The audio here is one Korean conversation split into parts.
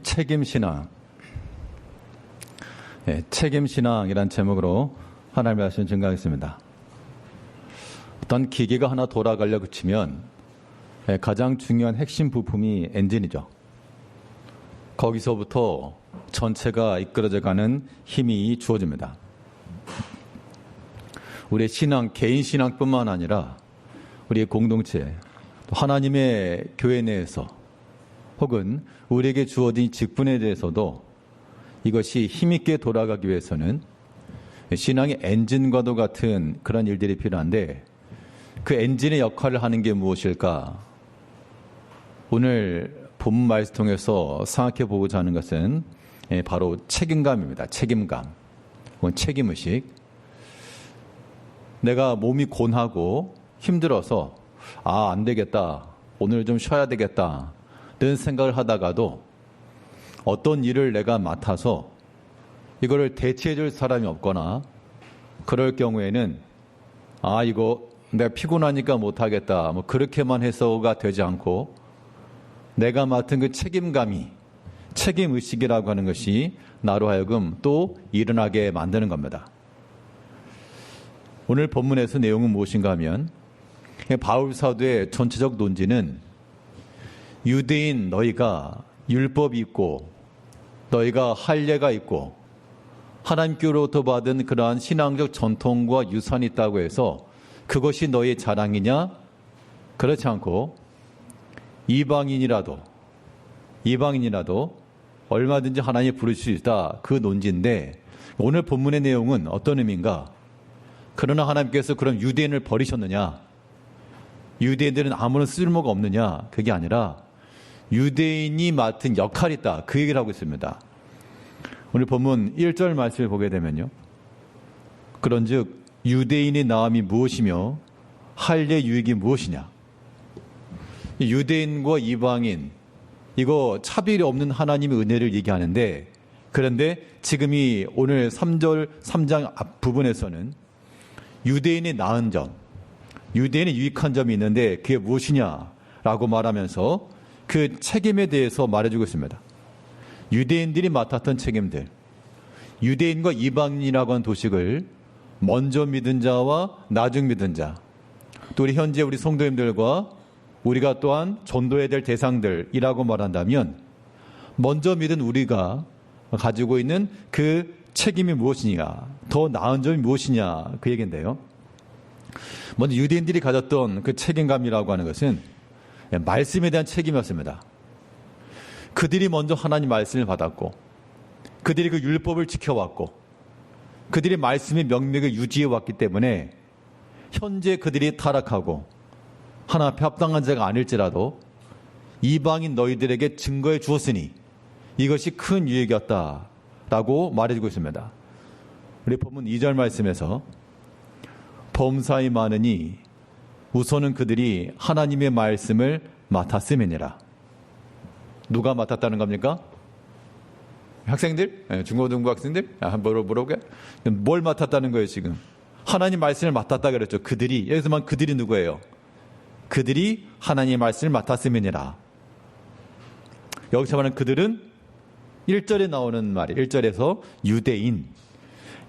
책임신앙. 책임신앙이란 제목으로 하나님의 말씀 증거하겠습니다. 어떤 기계가 하나 돌아가려고 치면 가장 중요한 핵심 부품이 엔진이죠. 거기서부터 전체가 이끌어져가는 힘이 주어집니다. 우리의 신앙, 개인 신앙뿐만 아니라 우리의 공동체, 또 하나님의 교회 내에서 혹은 우리에게 주어진 직분에 대해서도 이것이 힘있게 돌아가기 위해서는 신앙의 엔진과도 같은 그런 일들이 필요한데, 그 엔진의 역할을 하는 게 무엇일까? 오늘 본문 말씀 통해서 생각해 보고자 하는 것은 바로 책임감입니다. 책임감, 혹은 책임의식. 내가 몸이 곤하고 힘들어서 안 되겠다, 오늘 좀 쉬어야 되겠다 이런 생각을 하다가도 어떤 일을 내가 맡아서 이거를 대체해 줄 사람이 없거나 그럴 경우에는 이거 내가 피곤하니까 못하겠다, 그렇게만 해서가 되지 않고 내가 맡은 그 책임감이, 책임의식이라고 하는 것이 나로 하여금 또 일어나게 만드는 겁니다. 오늘 본문에서 내용은 무엇인가 하면, 바울 사도의 전체적 논지는 유대인 너희가 율법이 있고 너희가 할례가 있고 하나님께로부터 받은 그러한 신앙적 전통과 유산이 있다고 해서 그것이 너희의 자랑이냐? 그렇지 않고 이방인이라도 얼마든지 하나님이 부르실 수 있다, 그 논지인데, 오늘 본문의 내용은 어떤 의미인가? 그러나 하나님께서 그럼 유대인을 버리셨느냐? 유대인들은 아무런 쓸모가 없느냐? 그게 아니라 유대인이 맡은 역할이 있다, 그 얘기를 하고 있습니다. 오늘 본문 1절 말씀을 보게 되면요, 그런즉 유대인의 나음이 무엇이며 할례 유익이 무엇이냐? 유대인과 이방인, 이거 차별이 없는 하나님의 은혜를 얘기하는데, 그런데 지금 이 오늘 3장 앞부분에서는 유대인의 나은 점, 유대인의 유익한 점이 있는데 그게 무엇이냐라고 말하면서 그 책임에 대해서 말해주고 있습니다. 유대인들이 맡았던 책임들, 유대인과 이방인이라고 하는 도식을 먼저 믿은 자와 나중 믿은 자, 또 우리 현재 우리 성도님들과 우리가 또한 전도해야 될 대상들이라고 말한다면, 먼저 믿은 우리가 가지고 있는 그 책임이 무엇이냐, 더 나은 점이 무엇이냐, 그 얘기인데요. 먼저 유대인들이 가졌던 그 책임감이라고 하는 것은 말씀에 대한 책임이었습니다. 그들이 먼저 하나님 말씀을 받았고, 그들이 그 율법을 지켜왔고, 그들이 말씀의 명맥을 유지해 왔기 때문에 현재 그들이 타락하고 하나 앞에 합당한 자가 아닐지라도 이방인 너희들에게 증거해 주었으니 이것이 큰 유익이었다라고 말해주고 있습니다. 우리 본문 2절 말씀에서 범사에 많으니 우선은 그들이 하나님의 말씀을 맡았음이니라. 누가 맡았다는 겁니까? 학생들? 중고등부 학생들? 한번 물어볼게요. 뭘 맡았다는 거예요 지금? 하나님 말씀을 맡았다 그랬죠. 그들이, 여기서만 그들이 누구예요? 그들이 하나님의 말씀을 맡았음이니라. 여기서 말하는 그들은 1절에 나오는 말이, 1절에서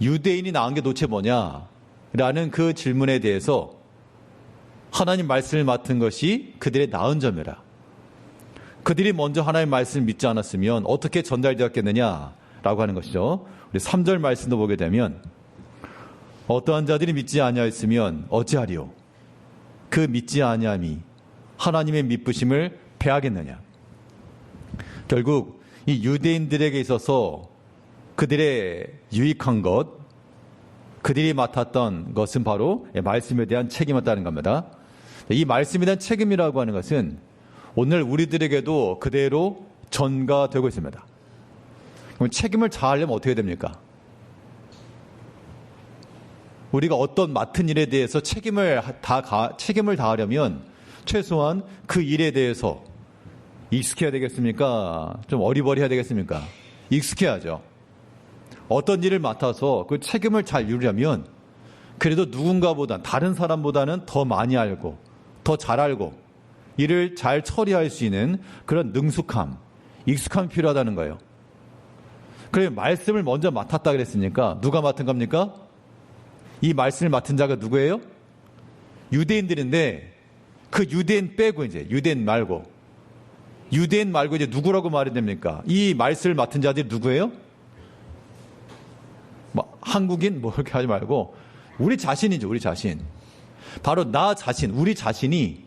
유대인이 나온 게 도대체 뭐냐? 라는 그 질문에 대해서 하나님 말씀을 맡은 것이 그들의 나은 점이라. 그들이 먼저 하나님의 말씀을 믿지 않았으면 어떻게 전달되었겠느냐라고 하는 것이죠. 우리 3절 말씀도 보게 되면, 어떠한 자들이 믿지 아니하였으면 어찌하리요? 그 믿지 아니함이 하나님의 믿으심을 패하겠느냐? 결국 이 유대인들에게 있어서 그들의 유익한 것, 그들이 맡았던 것은 바로 말씀에 대한 책임이었다는 겁니다. 이 말씀에 대한 책임이라고 하는 것은 오늘 우리들에게도 그대로 전가되고 있습니다. 그럼 책임을 다하려면 어떻게 됩니까? 우리가 어떤 맡은 일에 대해서 책임을 다하려면 최소한 그 일에 대해서 익숙해야 되겠습니까? 좀 어리버리해야 되겠습니까? 익숙해야죠. 어떤 일을 맡아서 그 책임을 잘 이루려면 그래도 누군가보다, 다른 사람보다는 더 많이 알고 더 잘 알고 일을 잘 처리할 수 있는 그런 능숙함, 익숙함이 필요하다는 거예요. 그래 말씀을 먼저 맡았다 그랬으니까 누가 맡은 겁니까? 이 말씀을 맡은 자가 누구예요? 유대인들인데 그 유대인 빼고 이제 유대인 말고 이제 누구라고 말이 됩니까? 이 말씀을 맡은 자들이 누구예요? 뭐 한국인 뭐 그렇게 하지 말고 우리 자신이죠. 우리 자신. 바로 나 자신, 우리 자신이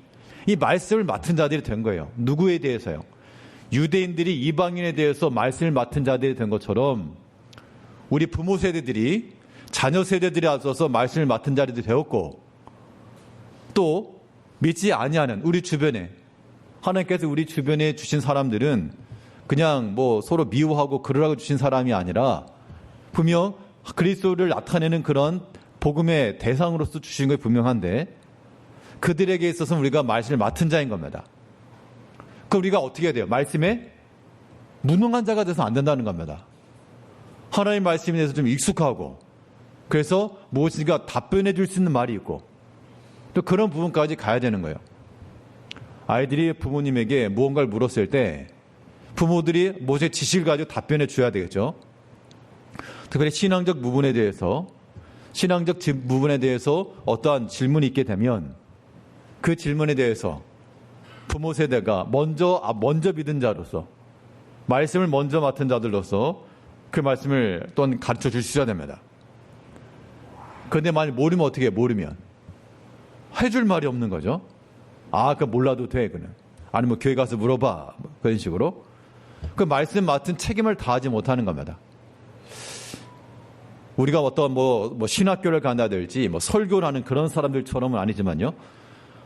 이 말씀을 맡은 자들이 된 거예요. 누구에 대해서요? 유대인들이 이방인에 대해서 말씀을 맡은 자들이 된 것처럼 우리 부모 세대들이 자녀 세대들이 앞서서 말씀을 맡은 자들이 되었고 또 믿지 아니하는 우리 주변에 하나님께서 우리 주변에 주신 사람들은 그냥 뭐 서로 미워하고 그러라고 주신 사람이 아니라 분명 그리스도를 나타내는 그런 복음의 대상으로서 주신 게 분명한데 그들에게 있어서는 우리가 말씀을 맡은 자인 겁니다. 그럼 우리가 어떻게 해야 돼요? 말씀에 무능한 자가 돼서 안 된다는 겁니다. 하나님 말씀에 대해서 좀 익숙하고 그래서 무엇인가 답변해 줄 수 있는 말이 있고 또 그런 부분까지 가야 되는 거예요. 아이들이 부모님에게 무언가를 물었을 때 부모들이 무엇의 지식을 가지고 답변해 줘야 되겠죠. 특별히 신앙적 부분에 대해서 어떠한 질문이 있게 되면 그 질문에 대해서 부모 세대가 먼저 믿은 자로서 말씀을 먼저 맡은 자들로서 그 말씀을 또한 가르쳐 주셔야 됩니다. 그런데 만약 모르면 어떻게 해요? 모르면 해줄 말이 없는 거죠. 그 몰라도 돼 그는. 아니 뭐 교회 가서 물어봐 그런 식으로 그 말씀 맡은 책임을 다하지 못하는 겁니다. 우리가 어떤 뭐 신학교를 간다든지 뭐 설교를 하는 그런 사람들처럼은 아니지만요.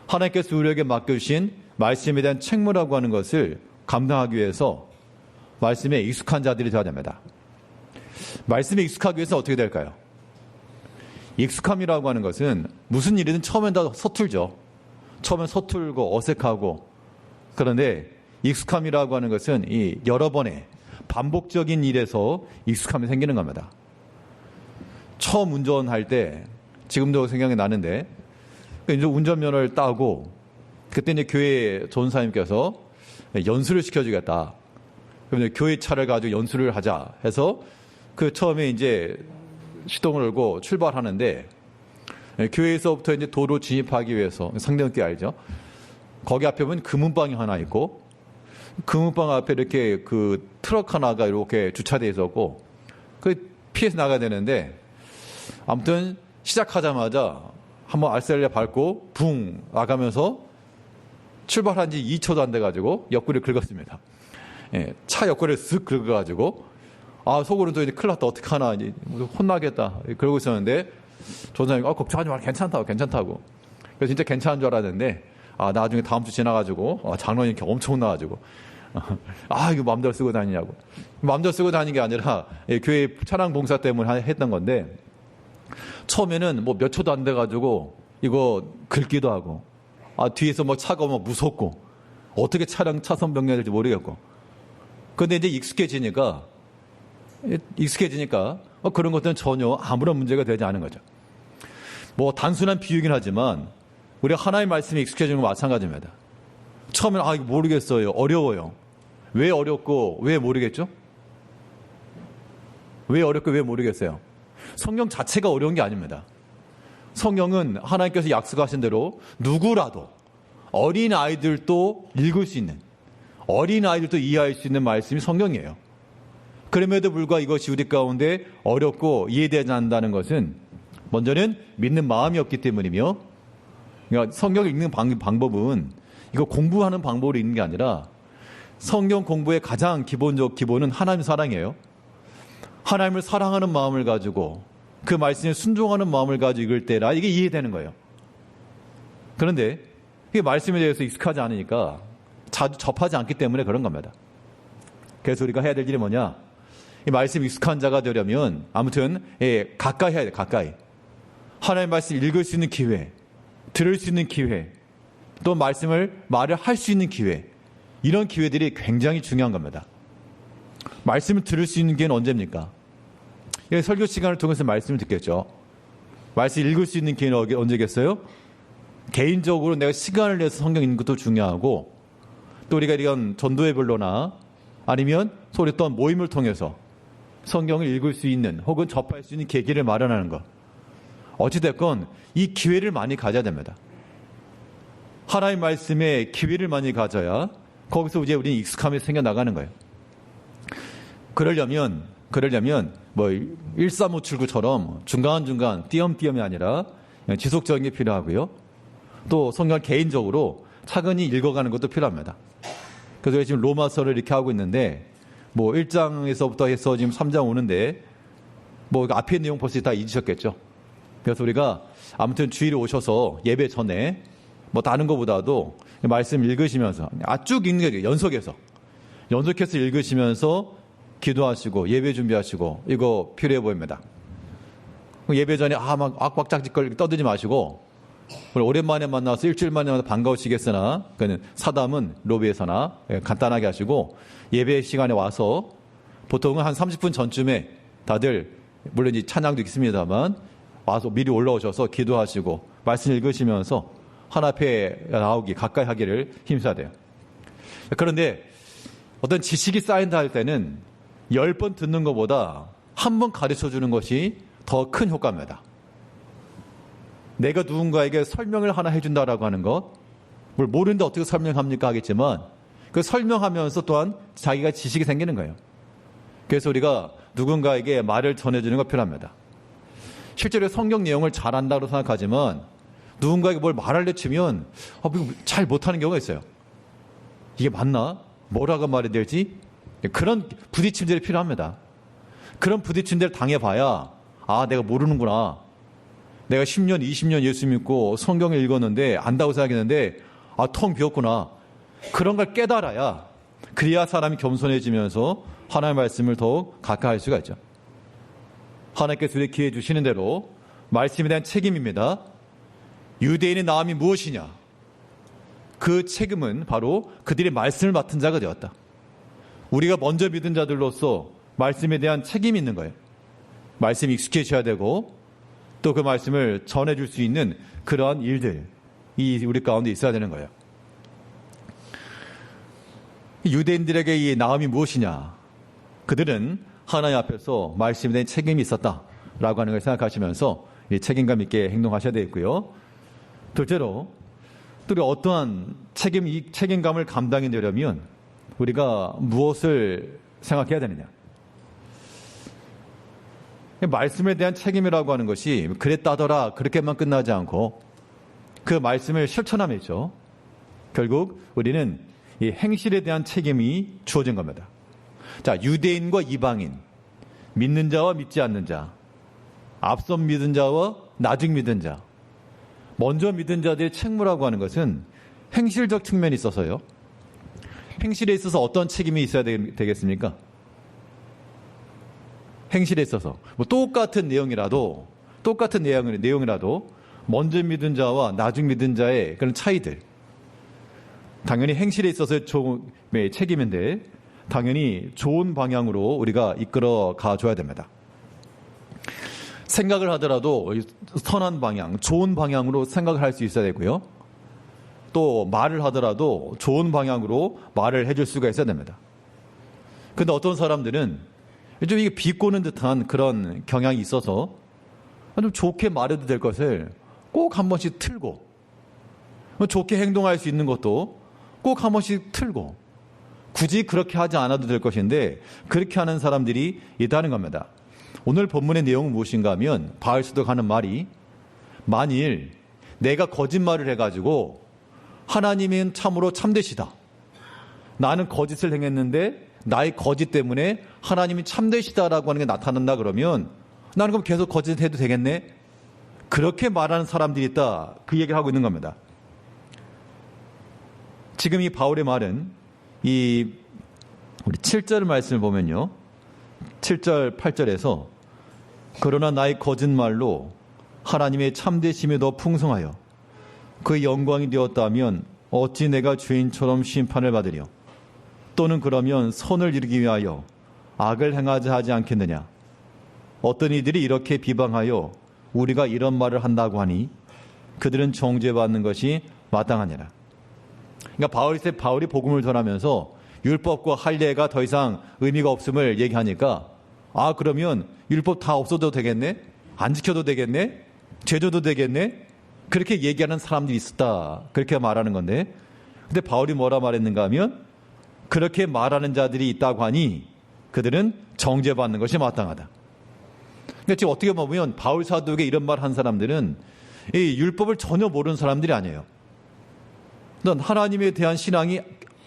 하나님께서 우리에게 맡겨주신 말씀에 대한 책무라고 하는 것을 감당하기 위해서 말씀에 익숙한 자들이 되어야 됩니다. 말씀에 익숙하기 위해서 어떻게 될까요? 익숙함이라고 하는 것은 무슨 일이든 처음엔 다 서툴죠. 처음엔 서툴고 어색하고 그런데 익숙함이라고 하는 것은 이 여러 번의 반복적인 일에서 익숙함이 생기는 겁니다. 처음 운전할 때 지금도 생각이 나는데 이제 운전면허를 따고 그때 이제 교회 전사님께서 연수를 시켜주겠다. 그럼 이제 교회 차를 가지고 연수를 하자 해서 그 처음에 이제 시동을 걸고 출발하는데 교회에서부터 이제 도로 진입하기 위해서 상대원께 알죠. 거기 앞에 보면 금은방이 하나 있고 금은방 앞에 이렇게 그 트럭 하나가 이렇게 주차되어 있었고 그 피해서 나가야 되는데 아무튼 시작하자마자 한번 알셀레 밟고 붕 나가면서 출발한 지 2초도 안 돼가지고 옆구리를 긁었습니다. 차 옆구리를 쓱 긁어가지고 속으로는 또 이제 큰일 났다 어떡하나 이제 혼나겠다 그러고 있었는데 조사님이 걱정하지 마라 괜찮다고 그래서 진짜 괜찮은 줄 알았는데 나중에 다음 주 지나가지고 장로님 이렇게 엄청 나가지고 이거 마음대로 쓰고 다니냐고 마음대로 쓰고 다니는 게 아니라 교회 차량 봉사 때문에 했던 건데 처음에는 뭐 몇 초도 안 돼가지고 이거 긁기도 하고 뒤에서 뭐 차가 오면 무섭고 어떻게 차선 변경해야 될지 모르겠고 그런데 이제 익숙해지니까 그런 것들은 전혀 아무런 문제가 되지 않은 거죠. 뭐 단순한 비유긴 하지만 우리 하나님의 말씀에 익숙해지는 건 마찬가지입니다. 처음에는 이거 모르겠어요. 어려워요. 왜 어렵고 왜 모르겠죠? 왜 어렵고 왜 모르겠어요? 성경 자체가 어려운 게 아닙니다. 성경은 하나님께서 약속하신 대로 누구라도 어린 아이들도 읽을 수 있는 어린 아이들도 이해할 수 있는 말씀이 성경이에요. 그럼에도 불구하고 이것이 우리 가운데 어렵고 이해되지 않는다는 것은 먼저는 믿는 마음이 없기 때문이며 그러니까 성경을 읽는 방법은 이거 공부하는 방법으로 읽는 게 아니라 성경 공부의 가장 기본은 하나님 사랑이에요. 하나님을 사랑하는 마음을 가지고 그 말씀에 순종하는 마음을 가지고 읽을 때라 이게 이해되는 거예요. 그런데 이 말씀에 대해서 익숙하지 않으니까 자주 접하지 않기 때문에 그런 겁니다. 그래서 우리가 해야 될 일이 뭐냐? 이 말씀 익숙한 자가 되려면 아무튼 가까이 해야 돼. 가까이. 하나님의 말씀 읽을 수 있는 기회, 들을 수 있는 기회, 또 말을 할 수 있는 기회 이런 기회들이 굉장히 중요한 겁니다. 말씀을 들을 수 있는 기회는 언제입니까? 설교 시간을 통해서 말씀을 듣겠죠. 말씀 읽을 수 있는 기회는 언제겠어요? 개인적으로 내가 시간을 내서 성경 읽는 것도 중요하고 또 우리가 이런 전도회별로나 아니면 소리 어떤 모임을 통해서 성경을 읽을 수 있는 혹은 접할 수 있는 계기를 마련하는 것. 어찌됐건 이 기회를 많이 가져야 됩니다. 하나님의 말씀에 기회를 많이 가져야 거기서 이제 우리는 익숙함이 생겨나가는 거예요. 그러려면 뭐 1357구처럼 중간중간 띄엄띄엄이 아니라 지속적인 게 필요하고요. 또 성경을 개인적으로 차근히 읽어가는 것도 필요합니다. 그래서 지금 로마서를 이렇게 하고 있는데 뭐 1장에서부터 해서 지금 3장 오는데 뭐 앞에 내용 벌써 다 잊으셨겠죠. 그래서 우리가 아무튼 주일에 오셔서 예배 전에 뭐 다른 것보다도 말씀 읽으시면서 쭉 읽는 게 연속해서 읽으시면서 기도하시고 예배 준비하시고 이거 필요해 보입니다. 예배 전에 막 악박작짓걸 떠들지 마시고 오랜만에 만나서 일주일 만에 반가우시겠으나 그는 사담은 로비에서나 간단하게 하시고 예배 시간에 와서 보통은 한 30분 전쯤에 다들 물론 이제 찬양도 있습니다만 와서 미리 올라오셔서 기도하시고 말씀 읽으시면서 하나 앞에 나오기 가까이 하기를 힘써야 돼요. 그런데 어떤 지식이 쌓인다 할 때는 10번 듣는 것보다 한 번 가르쳐 주는 것이 더 큰 효과입니다. 내가 누군가에게 설명을 하나 해준다라고 하는 것, 뭘 모르는데 어떻게 설명합니까 하겠지만 그 설명하면서 또한 자기가 지식이 생기는 거예요. 그래서 우리가 누군가에게 말을 전해주는 거 필요합니다. 실제로 성경 내용을 잘 안다고 생각하지만 누군가에게 뭘 말하려 치면 잘 못하는 경우가 있어요. 이게 맞나? 뭐라고 말해야 될지? 그런 부딪힘들이 필요합니다. 그런 부딪힘들을 당해봐야 내가 모르는구나. 내가 10년, 20년 예수 믿고 성경을 읽었는데 안다고 생각했는데 텅 비었구나. 그런 걸 깨달아야 그래야 사람이 겸손해지면서 하나님의 말씀을 더욱 가까이 할 수가 있죠. 하나님께서 우리에게 기회 주시는 대로 말씀에 대한 책임입니다. 유대인의 나음이 무엇이냐? 그 책임은 바로 그들의 말씀을 맡은 자가 되었다. 우리가 먼저 믿은 자들로서 말씀에 대한 책임이 있는 거예요. 말씀이 익숙해져야 되고 또 그 말씀을 전해줄 수 있는 그러한 일들이 우리 가운데 있어야 되는 거예요. 유대인들에게 이 나음이 무엇이냐? 그들은 하나님 앞에서 말씀에 대한 책임이 있었다라고 하는 걸 생각하시면서 이 책임감 있게 행동하셔야 되겠고요. 둘째로 또 어떠한 책임감을 감당해내려면 우리가 무엇을 생각해야 되느냐? 말씀에 대한 책임이라고 하는 것이 그랬다더라 그렇게만 끝나지 않고 그 말씀을 실천함이죠. 결국 우리는 이 행실에 대한 책임이 주어진 겁니다. 자, 유대인과 이방인, 믿는 자와 믿지 않는 자, 앞선 믿은 자와 나중 믿은 자, 먼저 믿은 자들의 책무라고 하는 것은 행실적 측면이 있어서요. 행실에 있어서 어떤 책임이 있어야 되겠습니까? 행실에 있어서 똑같은 내용이라도 먼저 믿은 자와 나중 믿은 자의 그런 차이들, 당연히 행실에 있어서의 책임인데 당연히 좋은 방향으로 우리가 이끌어 가줘야 됩니다. 생각을 하더라도 선한 방향, 좋은 방향으로 생각을 할 수 있어야 되고요. 또 말을 하더라도 좋은 방향으로 말을 해줄 수가 있어야 됩니다. 그런데 어떤 사람들은 좀 이게 비꼬는 듯한 그런 경향이 있어서 좀 좋게 말해도 될 것을 꼭 한 번씩 틀고 좋게 행동할 수 있는 것도 꼭 한 번씩 틀고 굳이 그렇게 하지 않아도 될 것인데 그렇게 하는 사람들이 있다는 겁니다. 오늘 본문의 내용은 무엇인가 하면 바울 사도가 하는 말이 만일 내가 거짓말을 해가지고 하나님은 참으로 참되시다. 나는 거짓을 행했는데 나의 거짓 때문에 하나님이 참되시다라고 하는 게 나타난다 그러면 나는 그럼 계속 거짓해도 되겠네? 그렇게 말하는 사람들이 있다. 그 얘기를 하고 있는 겁니다. 지금 이 바울의 말은 우리 7절 말씀을 보면요. 7절, 8절에서 그러나 나의 거짓말로 하나님의 참되심이 더 풍성하여 그의 영광이 되었다면 어찌 내가 죄인처럼 심판을 받으려? 또는 그러면 선을 이루기 위하여 악을 행하자 하지 않겠느냐? 어떤 이들이 이렇게 비방하여 우리가 이런 말을 한다고 하니 그들은 정죄받는 것이 마땅하니라. 그러니까 바울이 복음을 전하면서 율법과 할례가 더 이상 의미가 없음을 얘기하니까 그러면 율법 다 없어도 되겠네? 안 지켜도 되겠네? 제조도 되겠네? 그렇게 얘기하는 사람들이 있었다. 그렇게 말하는 건데, 근데 바울이 뭐라 말했는가 하면 그렇게 말하는 자들이 있다고 하니 그들은 정죄받는 것이 마땅하다. 그러니까 지금 어떻게 보면 바울 사도에게 이런 말 한 사람들은 이 율법을 전혀 모르는 사람들이 아니에요. 넌 하나님에 대한 신앙이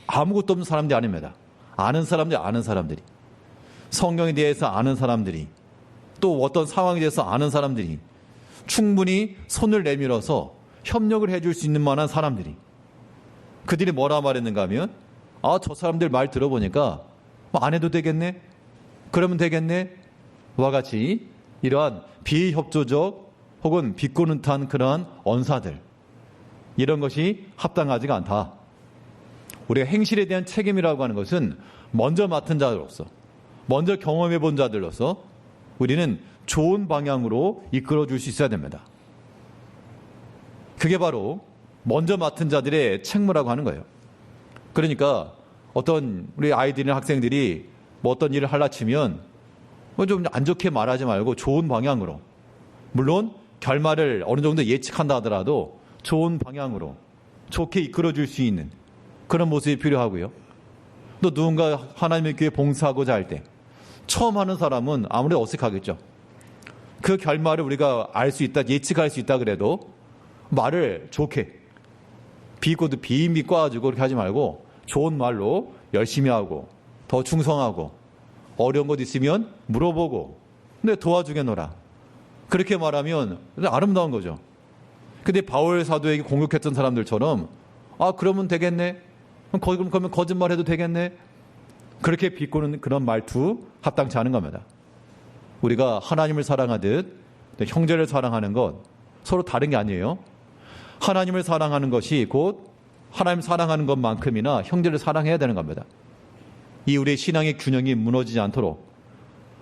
아무것도 없는 사람들이 아닙니다. 아는 사람들이. 성경에 대해서 아는 사람들이, 또 어떤 상황에 대해서 아는 사람들이, 충분히 손을 내밀어서 협력을 해줄 수 있는 만한 사람들이, 그들이 뭐라 말했는가 하면 저 사람들 말 들어보니까 안 해도 되겠네? 그러면 되겠네? 와 같이 이러한 비협조적 혹은 비꼬는 듯한 그러한 언사들, 이런 것이 합당하지가 않다. 우리가 행실에 대한 책임이라고 하는 것은 먼저 맡은 자로서, 먼저 경험해 본 자들로서 우리는 좋은 방향으로 이끌어 줄 수 있어야 됩니다. 그게 바로 먼저 맡은 자들의 책무라고 하는 거예요. 그러니까 어떤 우리 아이들이나 학생들이 뭐 어떤 일을 하려 치면 좀 안 좋게 말하지 말고 좋은 방향으로, 물론 결말을 어느 정도 예측한다 하더라도 좋은 방향으로 좋게 이끌어 줄 수 있는 그런 모습이 필요하고요. 또 누군가 하나님의 교회 봉사하고자 할 때 처음 하는 사람은 아무래도 어색하겠죠. 그 결말을 우리가 알 수 있다, 예측할 수 있다 그래도 말을 좋게, 비꼬도 비임비 꽈가지고 그렇게 하지 말고 좋은 말로 열심히 하고 더 충성하고 어려운 것 있으면 물어보고 근데 도와주겠노라, 그렇게 말하면 아름다운 거죠. 근데 바울 사도에게 공격했던 사람들처럼 그러면 되겠네, 그러면 거짓말해도 되겠네, 그렇게 비꼬는 그런 말투 합당치 않은 겁니다. 우리가 하나님을 사랑하듯 형제를 사랑하는 것 서로 다른 게 아니에요. 하나님을 사랑하는 것이 곧 하나님 사랑하는 것만큼이나 형제를 사랑해야 되는 겁니다. 이 우리의 신앙의 균형이 무너지지 않도록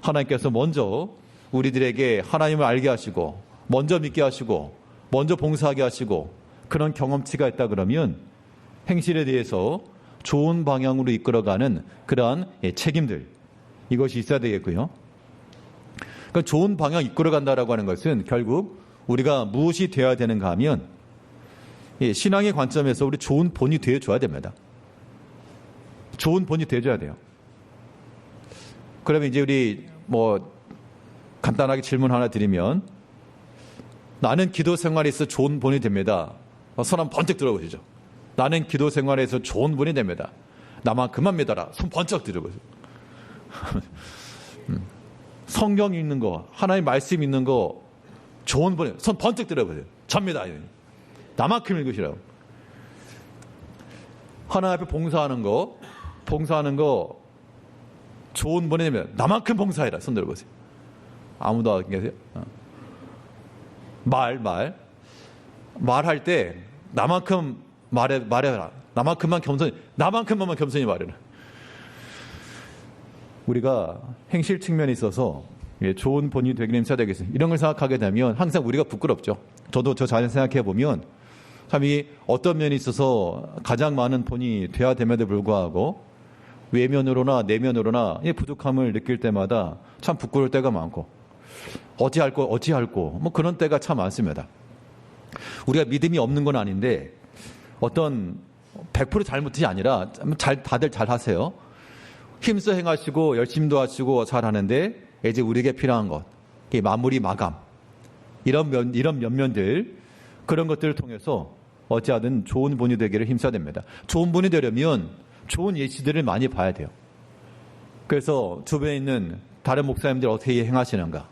하나님께서 먼저 우리들에게 하나님을 알게 하시고 먼저 믿게 하시고 먼저 봉사하게 하시고 그런 경험치가 있다 그러면 행실에 대해서 좋은 방향으로 이끌어가는 그러한 책임들, 이것이 있어야 되겠고요. 그러니까 좋은 방향 이끌어간다라고 하는 것은 결국 우리가 무엇이 되어야 되는가 하면 신앙의 관점에서 우리 좋은 본이 되어줘야 됩니다. 좋은 본이 되어줘야 돼요. 그러면 이제 우리 간단하게 질문 하나 드리면, 나는 기도 생활에서 좋은 본이 됩니다. 손 한번 번쩍 들어보시죠. 나는 기도 생활에서 좋은 본이 됩니다. 나만큼만 믿어라. 손 번쩍 들어보세요. 성경 읽는 거, 하나님 말씀 읽는 거 좋은 본이, 손 번쩍 들어보세요. 접니다. 나만큼 읽으시라고. 하나님 앞에 봉사하는 거 좋은 본이 되면 나만큼 봉사해라. 손 들어보세요. 아무도 안 계세요? 말할 때 나만큼 말해라. 나만큼만 겸손히 말해라. 우리가 행실 측면에 있어서 좋은 본이 되기를 힘써야 되겠습니다. 이런 걸 생각하게 되면 항상 우리가 부끄럽죠. 저도 저 자신 생각해 보면 참 이 어떤 면에 있어서 가장 많은 본이 돼야 됨에도 불구하고 외면으로나 내면으로나 부족함을 느낄 때마다 참 부끄러울 때가 많고 어찌할꼬 그런 때가 참 많습니다. 우리가 믿음이 없는 건 아닌데 어떤 100% 잘못이 아니라 다들 잘 하세요. 힘써 행하시고 열심도 하시고 잘 하는데 이제 우리에게 필요한 것, 마무리 마감, 이런 면면들, 그런 것들을 통해서 어찌하든 좋은 본이 되기를 힘써야 됩니다. 좋은 본이 되려면 좋은 예시들을 많이 봐야 돼요. 그래서 주변에 있는 다른 목사님들 어떻게 행하시는가,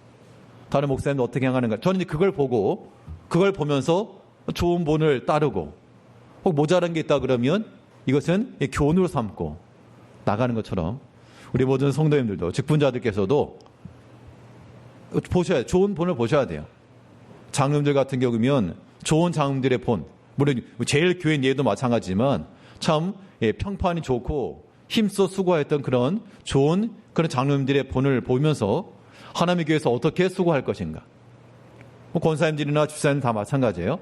다른 목사님들 어떻게 행하는가, 저는 그걸 보면서 좋은 본을 따르고, 혹 모자란 게 있다 그러면 이것은 교훈으로 삼고 나가는 것처럼 우리 모든 성도님들도, 직분자들께서도 좋은 본을 보셔야 돼요. 장로님들 같은 경우면 좋은 장로님들의 본, 물론 제일 교회 예도 마찬가지지만 참 평판이 좋고 힘써 수고했던 그런 좋은 그런 장로님들의 본을 보면서 하나님의 교회에서 어떻게 수고할 것인가. 권사님들이나 집사님 다 마찬가지예요.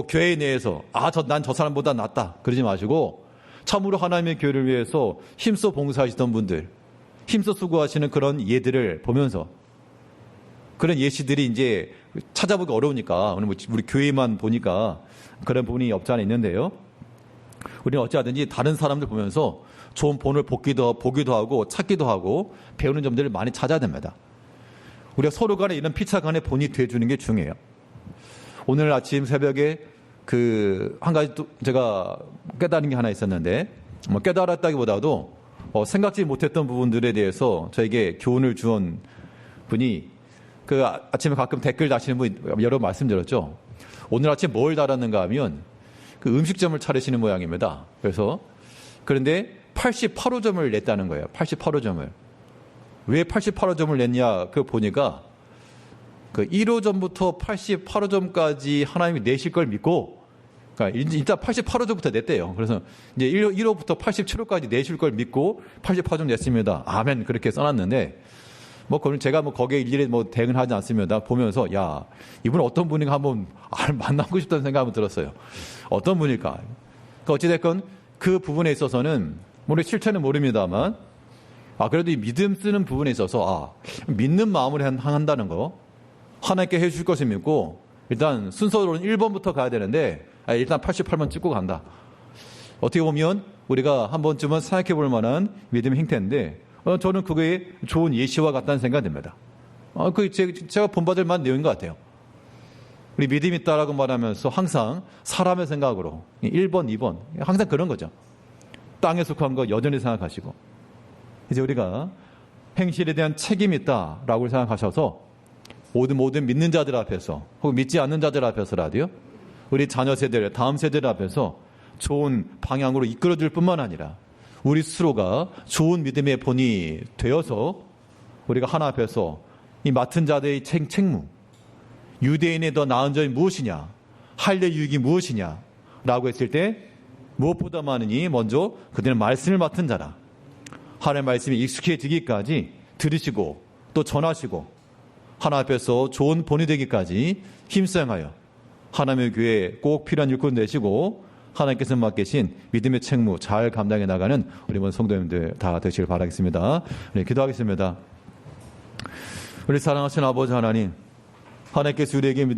교회 내에서 난 저 사람보다 낫다 그러지 마시고 참으로 하나님의 교회를 위해서 힘써 봉사하시던 분들, 힘써 수고하시는 그런 예들을 보면서 그런 예시들이 이제 찾아보기 어려우니까 오늘 우리 교회만 보니까 그런 부분이 없지 않아 있는데요. 우리는 어찌하든지 다른 사람들 보면서 좋은 본을 보기도 하고 찾기도 하고 배우는 점들을 많이 찾아야 됩니다. 우리가 서로 간에 이런 피차 간의 본이 돼주는 게 중요해요. 오늘 아침 새벽에 한 가지 또 제가 깨달은 게 하나 있었는데, 깨달았다기보다도 생각지 못했던 부분들에 대해서 저에게 교훈을 주온 분이 아침에 가끔 댓글 다시는 분 여러 말씀드렸죠. 오늘 아침 뭘 달았는가 하면 음식점을 차리시는 모양입니다. 그런데 88호점을 냈다는 거예요. 88호점을. 왜 88호점을 냈냐? 보니까 1호점부터 88호점까지 하나님이 내실 걸 믿고, 그러니까 일단 88호점부터 냈대요. 그래서 이제 1호부터 87호까지 내실 걸 믿고 88호점 냈습니다. 아멘. 그렇게 써놨는데, 제가 거기에 일일이 대응을 하지 않습니다. 보면서, 야, 이분 어떤 분인가 한번 만나고 싶다는 생각이 한번 들었어요. 어떤 분일까? 어찌됐건 그 부분에 있어서는, 우리 실체는 모릅니다만, 그래도 이 믿음 쓰는 부분에 있어서, 믿는 마음으로 한다는 거, 하나님께 해주실 것을 믿고, 일단 순서로는 1번부터 가야 되는데, 일단 88번 찍고 간다. 어떻게 보면 우리가 한 번쯤은 생각해 볼 만한 믿음의 행태인데, 저는 그게 좋은 예시와 같다는 생각이 듭니다. 제가 본받을 만한 내용인 것 같아요. 우리 믿음이 있다라고 말하면서 항상 사람의 생각으로 1번, 2번, 항상 그런 거죠. 땅에 속한 거 여전히 생각하시고, 이제 우리가 행실에 대한 책임이 있다라고 생각하셔서 모든 믿는 자들 앞에서 혹은 믿지 않는 자들 앞에서라도요, 우리 자녀 세대, 다음 세대들 앞에서 좋은 방향으로 이끌어줄 뿐만 아니라 우리 스스로가 좋은 믿음의 본이 되어서 우리가 하나 앞에서 이 맡은 자들의 책무, 유대인의 더 나은 점이 무엇이냐, 할례 유익이 무엇이냐 라고 했을 때 무엇보다 많으니 먼저 그들은 말씀을 맡은 자라. 하나님의 말씀이 익숙해지기까지 들으시고 또 전하시고 하나 앞에서 좋은 본이 되기까지 힘쓰여하여 하나님의 교회에 꼭 필요한 일꾼 되시고 하나님께서 맡기신 믿음의 책무 잘 감당해 나가는 우리 모든 성도님들 다 되시길 바라겠습니다. 네, 기도하겠습니다. 우리 사랑하신 아버지 하나님, 하나님께서 우리에게